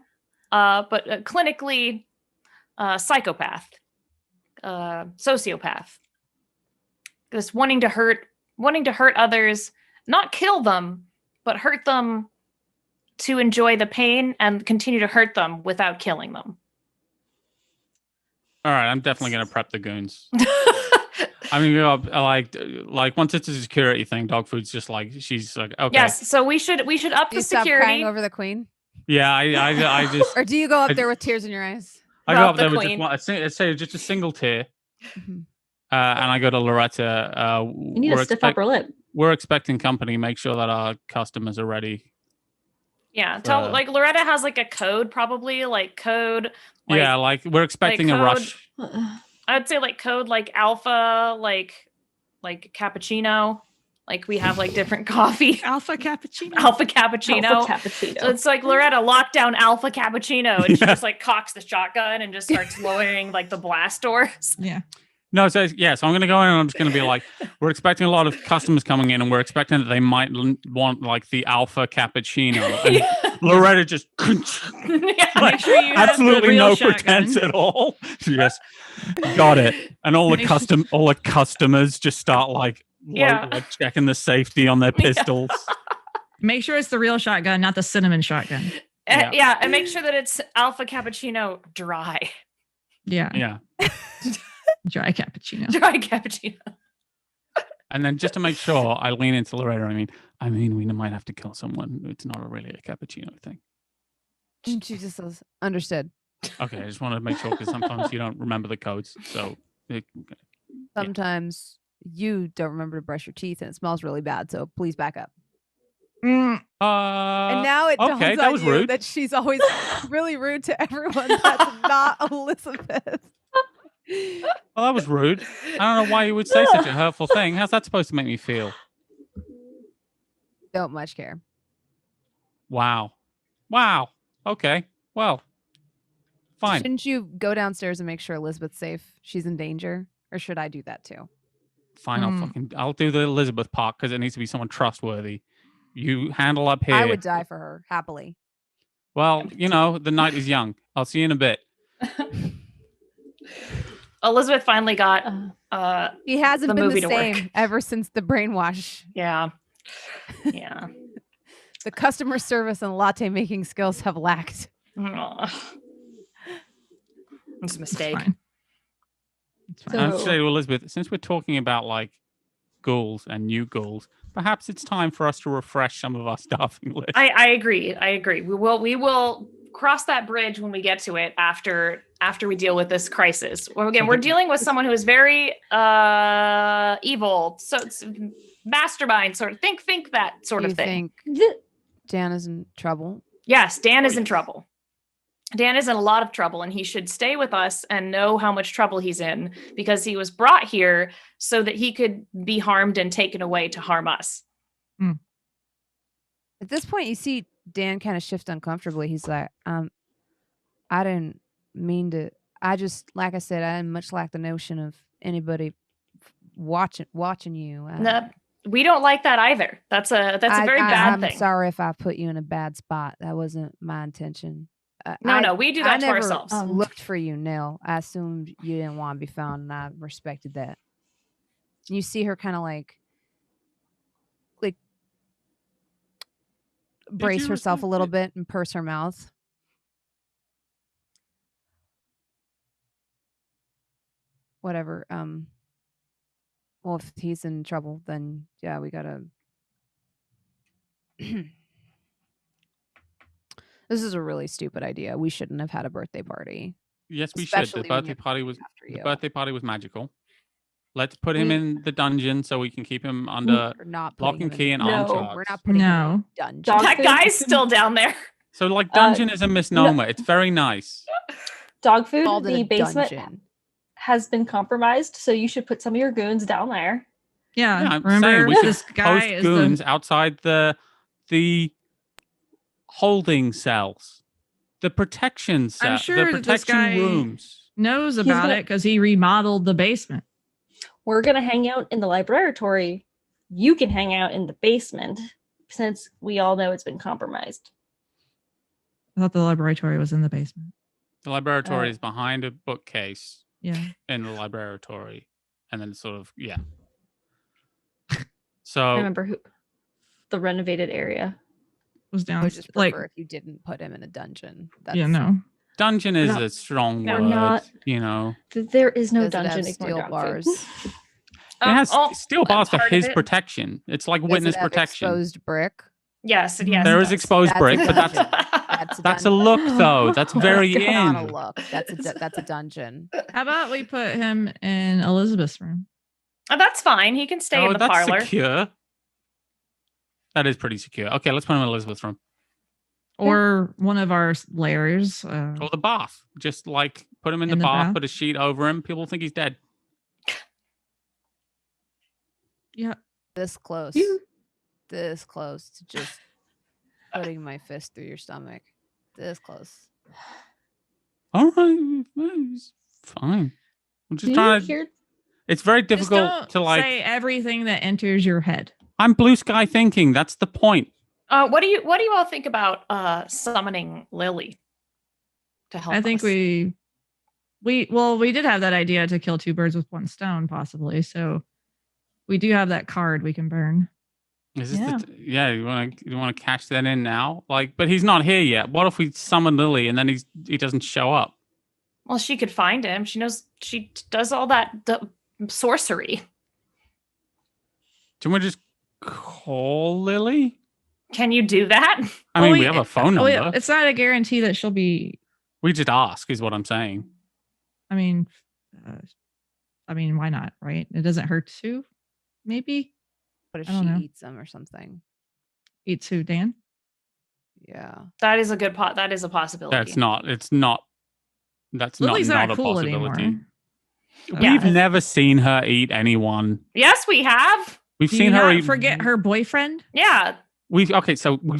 But clinically psychopath, sociopath. Just wanting to hurt others, not kill them, but hurt them to enjoy the pain and continue to hurt them without killing them. All right, I'm definitely going to prep the goons. I mean, like once it's a security thing, Dogfood's just like, she's like, okay. Yes, so we should up Do the you stop security. crying over the Queen? Yeah, I just, Or do you go up I- there with tears in your eyes? I go About up there the with just Queen. one, let's say just a single tear. Mhm. And I go to Loretta. You need a stiff upper lip. We're expecting company. Make sure that our customers are ready. Yeah, tell like Loretta has like a code, probably like code. Like, Yeah, like we're expecting a code- rush. I would say like code like alpha, like cappuccino. Like we have like different coffee. Alpha cappuccino. Alpha cappuccino. Alpha cappuccino. So it's like Loretta lockdown alpha cappuccino, and she Yeah. just like cocks the shotgun and just starts lowering like the blast doors. Yeah. No, so yeah, so I'm going to go in and I'm just going to be like, we're expecting a lot of customers coming in, and we're expecting that they might want like the alpha cappuccino. And Loretta just Yeah. Make sure you have the absolutely real no shotgun. pretense at all. Yes, got it. And all the Make sure- customers just start like Yeah. checking the safety on their Yeah. pistols. Make sure it's the real shotgun, not the cinnamon shotgun. Yeah. Yeah, and make sure that it's alpha cappuccino dry. Yeah. Yeah. Dry cappuccino. Dry cappuccino. And then just to make sure, I lean into Loretta. I mean, we might have to kill someone. It's not really a cappuccino thing. And she just says, understood. Okay, I just want to make sure because sometimes you don't remember the codes. So, Sometimes you don't remember to brush your teeth and it smells really bad. So please back up. Mm, And now it okay, dawns that on was you rude. that she's always really rude to everyone that's not Elizabeth. well, that was rude. I don't know why you would say such a hurtful thing. How's that supposed to make me feel? Don't much care. Wow. Okay. Well, fine. Shouldn't you go downstairs and make sure Elizabeth's safe? She's in danger. Or should I do that too? Fine. I'll do the Elizabeth part because it needs to be someone trustworthy. You handle up here. I would die for her, happily. Well, the night is young. I'll see you in a bit. Elizabeth finally got He hasn't the been movie the to work. same ever since the brainwash. yeah. Yeah. The customer service and latte making skills have lacked. Aw. It's a mistake. fine. It's fine. I would So- say to Elizabeth, since we're talking about like ghouls and new ghouls, perhaps it's time for us to refresh some of our staffing list. I agree. We will cross that bridge when we get to it after we deal with this crisis. Well, again, we're dealing with someone who is very evil. So it's mastermind sort of think that sort Do of you thing. think Dan is in trouble? Yes, Dan is in trouble. Dan is in a lot of trouble and he should stay with us and know how much trouble he's in because he was brought here so that he could be harmed and taken away to harm us. At this point, you see Dan kind of shift uncomfortably. He's like, I didn't mean to. I just, like I said, I much lack the notion of anybody watching you. No, we don't like that either. That's a very bad thing. I'm sorry if I put you in a bad spot. That wasn't my intention. No, we do that to never ourselves. Looked for you, Nell. I assumed you didn't want to be found, and I respected that. You see her kind of like brace you herself a respect little it? bit and purse her mouth. Whatever. Well, if he's in trouble, then yeah, we gotta. This is a really stupid idea. We shouldn't have had a birthday party. Yes, we should. Especially The when birthday you're party was after the you. birthday party was magical. Let's put him We- in the dungeon so we can keep him under We're not lock putting and him key in and the arm No, dungeon. charge. We're not putting him in No. the dungeon. Dog That food- guy's still down there. So like dungeon is a misnomer. It's very nice. Dog food, Called it the a basement dungeon. has been compromised, so you should put some of your goons down there. Yeah. Yeah, I'm remember saying we should this guy post is goons the outside the holding cells, the protection cell, sure the that this protection guy- rooms. knows He's about gonna- it because he remodeled the basement. We're gonna hang out in the laboratory. You can hang out in the basement, since we all know it's been compromised. I thought the laboratory was in the basement. The laboratory Oh. is behind a bookcase Yeah. in the laboratory, and then sort of I So remember who the renovated area. Was I down would just like prefer if you didn't put him in a dungeon. yeah, no. dungeon is not- a strong No, word. not- There is no Does it have dungeon. Ignore steel dog bars. food. It has steel well, bars for part of his it. protection. It's like Does witness it have protection. exposed brick? Yes, There yes. There it is does. exposed That's a brick, but dungeon. that's That's a look though. That's very That's not a in. look. That's a dungeon. How about we put him in Elizabeth's room? Oh, that's fine. He can stay Oh, in the that's parlor. secure. That is pretty secure. Okay, let's put him in Elizabeth's room. Or one of our layers. Or the bath. Just like put him in the In the bath, bath? put a sheet over him. People think he's dead. Yeah. This close. You- This close to just putting my fist through your stomach. This close. All right, it's fine. I'm Do just you trying to. hear? It's very Just difficult don't to like. say everything that enters your head. I'm blue sky thinking. That's the point. What do you all think about summoning Lily to help I think us? we did have that idea to kill two birds with one stone, possibly. So we do have that card we can burn. Is this you want to cash that in now? Like, but he's not here yet. What if we summon Lily and then he doesn't show up? Well, she could find him. She knows she does all that sorcery. Do we just call Lily? Can you do that? I mean, we have a phone number. It's not a guarantee that she'll be. We just ask, is what I'm saying. I mean, why not? Right? It doesn't hurt to, maybe. What if I she don't know. eats them or something? Eats who, Dan? Yeah. That is a good that is a possibility. That's not. It's not. That's Lily's not not a cool possibility. anymore. We've never seen her eat anyone. Yes, we have. We've Do seen you her not eat. forget her boyfriend? Yeah. We've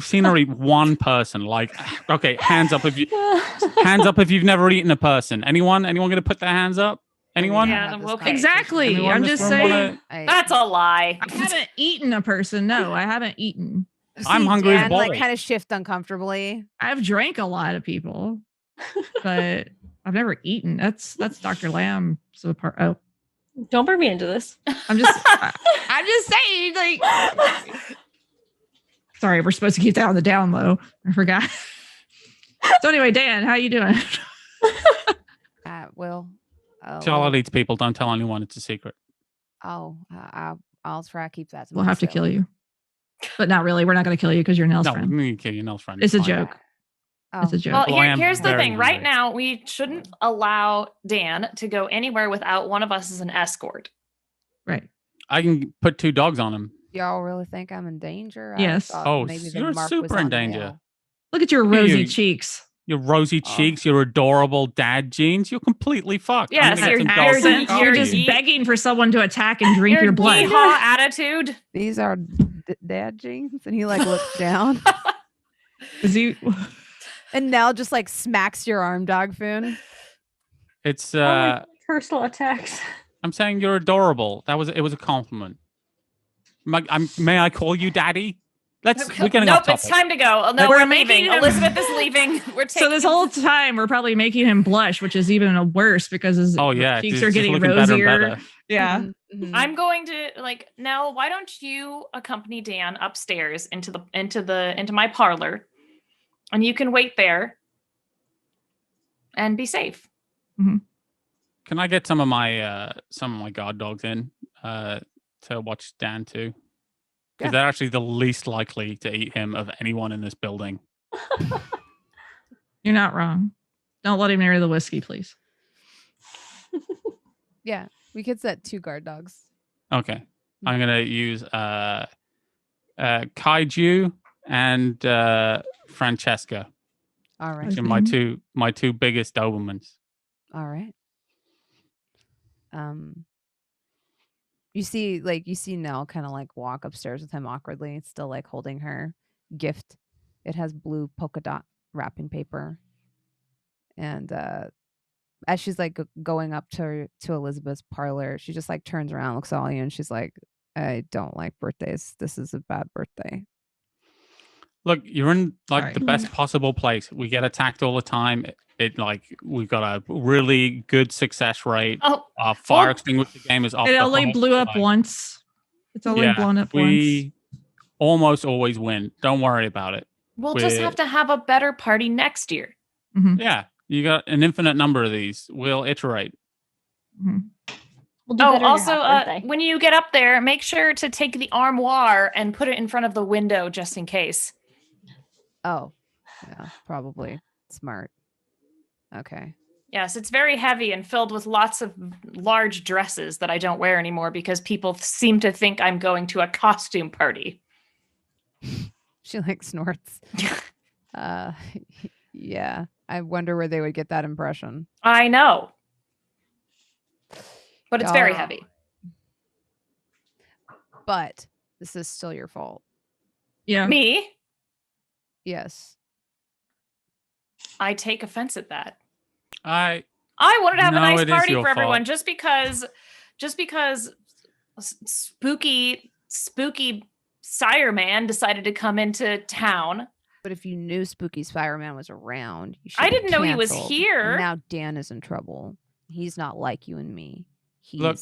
seen her eat one person. Like, okay, hands up if you've never eaten a person. Anyone going to put their hands up? Anyone? Yeah, okay. Exactly. Anyone I'm in this just room saying. That's a lie. I haven't eaten a person. No, I haven't eaten. I'm hungry as Dan, balls. like kind of shift uncomfortably. I've drank a lot of people, but I've never eaten. That's Dr. Lamb. So part. Oh, Don't bring me into this. I'm just saying. Like, sorry, we're supposed to keep that on the down low. I forgot. So anyway, Dan, how you doing? Charlotte eats people. Don't tell anyone. It's a secret. I'll try to keep that. We'll have to kill you, but not really. We're not going to kill you because you're Nell's friend. No, we can kill you, Nell's friend. It's a fine. joke. It's a joke. Well, here's the thing. very Right hungry. now, we shouldn't allow Dan to go anywhere without one of us as an escort. Right. I can put 2 dogs on him. Y'all really think I'm in danger? I Yes. thought Oh, maybe the you're mark was super in on danger. Dale. Look at your Look at rosy you. cheeks. Your rosy cheeks, your adorable dad jeans. You're completely fucked. I'm Yes, gonna you're- get some you're- dogs Accent, to you're eat just you. begging for someone to attack and drink your blood. yeehaw attitude. These are dad jeans, and he like looks down, Is he? and Nell just like smacks your arm, Dogfood. It's Oh my personal attacks. I'm saying you're adorable. It was a compliment. May I call you daddy? We're getting off Nope, it's topic. time to go. Oh, no, We're we're making leaving. him- Elizabeth is leaving. We're taking So this whole time we're probably making him blush, which is even worse because his Oh yeah, cheeks it's are just getting looking rosier. better and better. Yeah. Mhm. I'm going to Nell, why don't you accompany Dan upstairs into my parlor, and you can wait there and be safe. Can I get some of my guard dogs in to watch Dan too? Because they're actually the least likely to eat him of anyone in this building. You're not wrong. Don't let him near the whiskey, please. Yeah, we could set 2 guard dogs. Okay, I'm gonna use Kaiju and Francesca. All right. Which are my two biggest Dobermans. All right. You see Nell kind of like walk upstairs with him awkwardly, still like holding her gift. It has blue polka dot wrapping paper. And as she's like going up to Elizabeth's parlor, she just like turns around, looks at all you, and she's like, I don't like birthdays. This is a bad birthday. Look, you're in like Sorry. the best possible place. We get attacked all the time. We've got a really good success rate. Oh, Our fire well, extinguisher game is off. It the only hook. blew up Like, once. It's only yeah, blown up we almost always win. Don't worry about it. we'll just have to have a better party next year. once. Yeah, you got an infinite number of these. We'll iterate. Mhm. We'll do Oh, better on your also, half birthday. when you get up there, make sure to take the armoire and put it in front of the window just in case. Oh, yeah, probably smart. Okay. Yes, it's very heavy and filled with lots of large dresses that I don't wear anymore because people seem to think I'm going to a costume party. She like snorts. Yeah. I wonder where they would get that impression. I know. But it's very Y'all- heavy. But this is still your fault. Yeah. Me? Yes. I take offense at that. I wanted to have a No, nice it is party your for everyone fault. just because spooky Sire Man decided to come into town. But if you knew Spooky Spider-Man was around, you should. I didn't know he was here. And now Dan is in trouble. He's not like you and me. He's Look.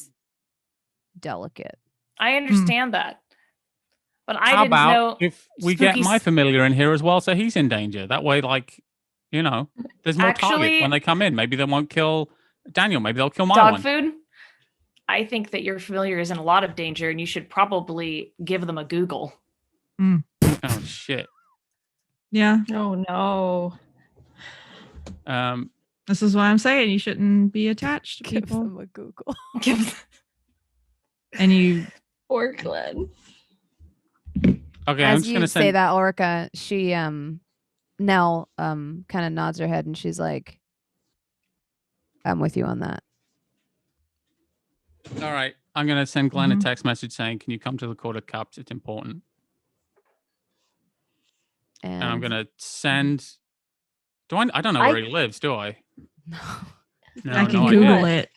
delicate. I understand that. But I How didn't about know if we get Spooky my familiar in here as well, so he's in danger? That way, like, you know, there's more Actually- targets when they come in. Maybe they won't kill Daniel. Maybe they'll kill my one. Dogfood. I think that your familiar is in a lot of danger, and you should probably give them a Google. Oh shit. Yeah, Oh no. this is why I'm saying you shouldn't be attached to Give people. them a Google. And you, Poor Glenn. Okay, I'm As just you gonna say send. that, Ulrika, she Nell kind of nods her head and she's like, "I'm with you on that." All right, I'm gonna send Glenn a Mhm. text message saying, "Can you come to the Court of Cups? It's important." And I'm gonna send. Do I don't know where he lives, do I? No. No, I can no Google idea. it.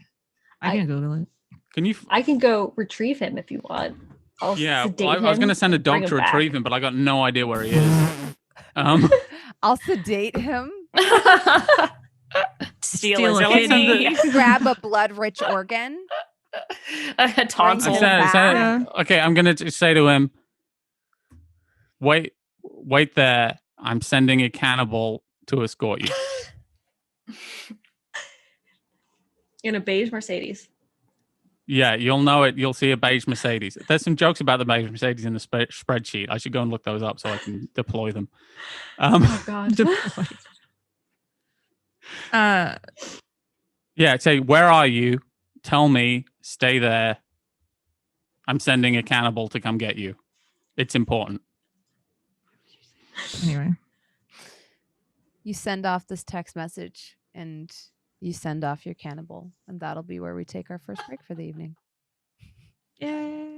I can Google it. Can you? I can go retrieve him if you want. I'll Yeah, sedate well, I was him gonna send a and bring dog to him back. retrieve him, but I got no idea where he is. I'll sedate him, Steal Steal his a kidney. kidney. grab a blood-rich organ. A tonsil. Bring him back. Yeah. Okay, I'm gonna just say to him, wait there. I'm sending a cannibal to escort you. In a beige Mercedes. Yeah, you'll know it. You'll see a beige Mercedes. There's some jokes about the beige Mercedes in the spreadsheet. I should go and look those up so I can deploy them. Oh God. Deployed. Yeah, say, where are you? Tell me, stay there. I'm sending a cannibal to come get you. It's important. Anyway, You send off this text message and you send off your cannibal, and that'll be where we take our first break for the evening. yay.